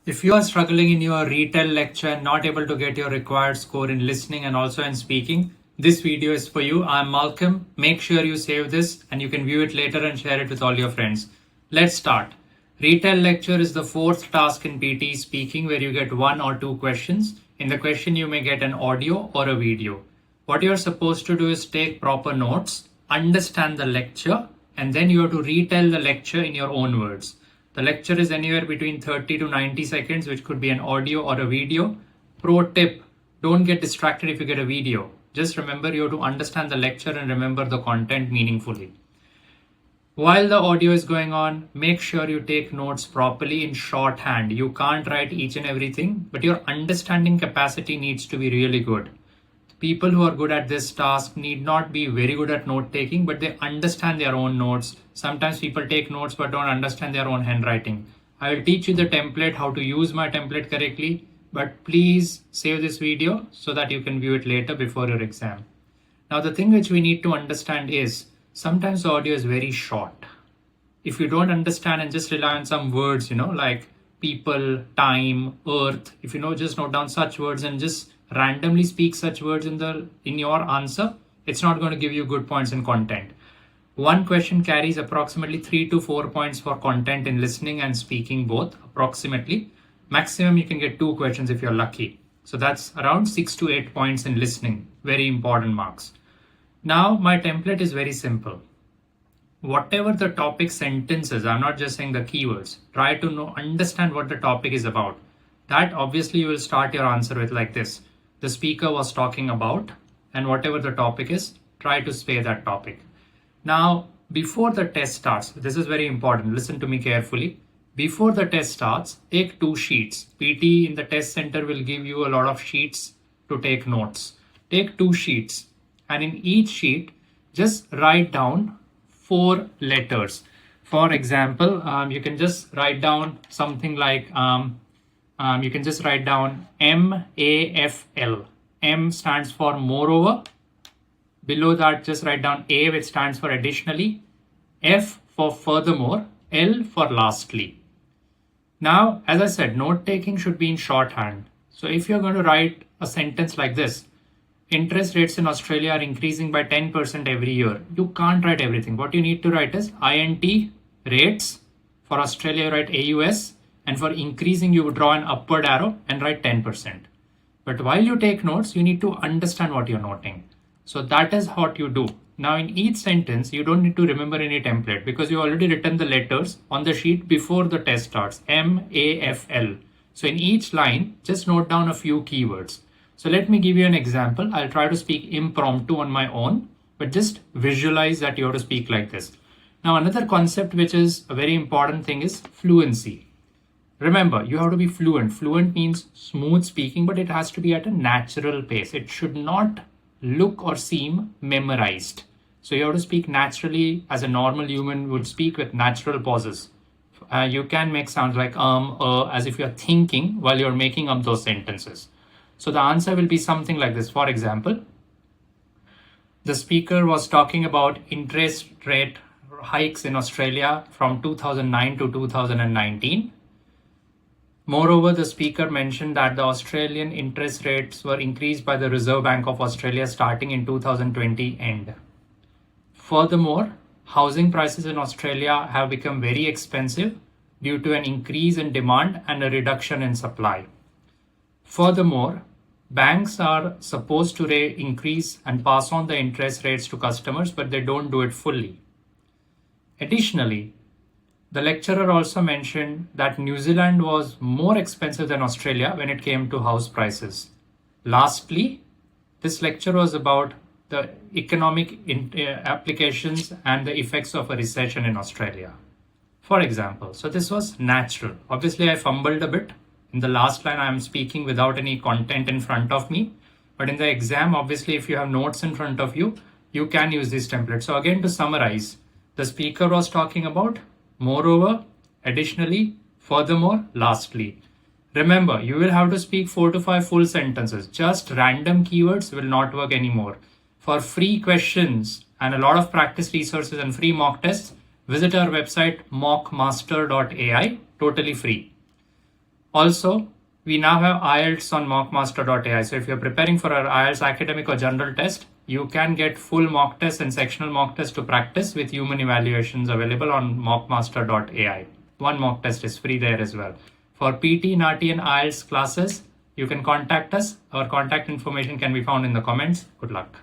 If you are struggling in your retail lecture and not able to get your required score in listening and also in speaking, this video is for you. I'm Malcolm. Make sure you save this and you can view it later and share it with all your friends. Let's start. Retail lecture is the fourth task in PTE speaking where you get one or two questions. In the question, you may get an audio or a video. What you're supposed to do is take proper notes, understand the lecture, and then you have to retell the lecture in your own words. The lecture is anywhere between 30 to 90 seconds, which could be an audio or a video. Pro tip, don't get distracted if you get a video. Just remember you have to understand the lecture and remember the content meaningfully. While the audio is going on, make sure you take notes properly in shorthand. You can't write each and everything, but your understanding capacity needs to be really good. People who are good at this task need not be very good at note taking, but they understand their own notes. Sometimes people take notes but don't understand their own handwriting. I will teach you the template, how to use my template correctly, but please save this video so that you can view it later before your exam. Now, the thing which we need to understand is sometimes the audio is very short. If you don't understand and just rely on some words, like people, time, earth, if just note down such words and just randomly speak such words in your answer, it's not going to give you good points in content. One question carries approximately 3 to 4 points for content in listening and speaking both, approximately. Maximum you can get 2 questions if you're lucky. So that's around 6 to 8 points in listening. Very important marks. Now my template is very simple. Whatever the topic sentences, I'm not just saying the keywords, try to understand what the topic is about. That obviously you will start your answer with like this. The speaker was talking about, and whatever the topic is, try to say that topic. Now, before the test starts, this is very important. Listen to me carefully. Before the test starts, take 2 sheets. PT in the test center will give you a lot of sheets to take notes. Take 2 sheets, and in each sheet, just write down 4 letters. For example, you can just write down something like you can just write down MAFL. M stands for moreover. Below that, just write down A, which stands for additionally. F for furthermore. L for lastly. Now, as I said, note taking should be in shorthand. So if you're going to write a sentence like this, interest rates in Australia are increasing by 10% every year. You can't write everything. What you need to write is INT rates. For Australia, you write AUS. And for increasing, you would draw an upward arrow and write 10%. But while you take notes, you need to understand what you're noting. So that is what you do. Now in each sentence, you don't need to remember any template because you already written the letters on the sheet before the test starts. MAFL. So in each line, just note down a few keywords. So let me give you an example. I'll try to speak impromptu on my own, but just visualize that you have to speak like this. Now another concept which is a very important thing is fluency. Remember, you have to be fluent. Fluent means smooth speaking, but it has to be at a natural pace. It should not look or seem memorized. So you have to speak naturally as a normal human would speak with natural pauses. You can make sounds like as if you're thinking while you're making up those sentences. So the answer will be something like this. For example, the speaker was talking about interest rate hikes in Australia from 2009 to 2019. Moreover, the speaker mentioned that the Australian interest rates were increased by the Reserve Bank of Australia starting in 2020 end. Furthermore, housing prices in Australia have become very expensive due to an increase in demand and a reduction in supply. Furthermore, banks are supposed to increase and pass on the interest rates to customers, but they don't do it fully. Additionally, the lecturer also mentioned that New Zealand was more expensive than Australia when it came to house prices. Lastly, this lecture was about the economic applications and the effects of a recession in Australia. For example, so this was natural. Obviously, I fumbled a bit. In the last line, I am speaking without any content in front of me. But in the exam, obviously, if you have notes in front of you, you can use this template. So again, to summarize, the speaker was talking about moreover, additionally, furthermore, lastly. Remember, you will have to speak 4 to 5 full sentences. Just random keywords will not work anymore. For free questions and a lot of practice resources and free mock tests, visit our website mockmaster.ai, totally free. Also, we now have IELTS on MockMaster.ai. So if you're preparing for an IELTS academic or general test, you can get full mock tests and sectional mock tests to practice with human evaluations available on MockMaster.ai. One mock test is free there as well. For PT, NATI and IELTS classes, you can contact us. Our contact information can be found in the comments. Good luck.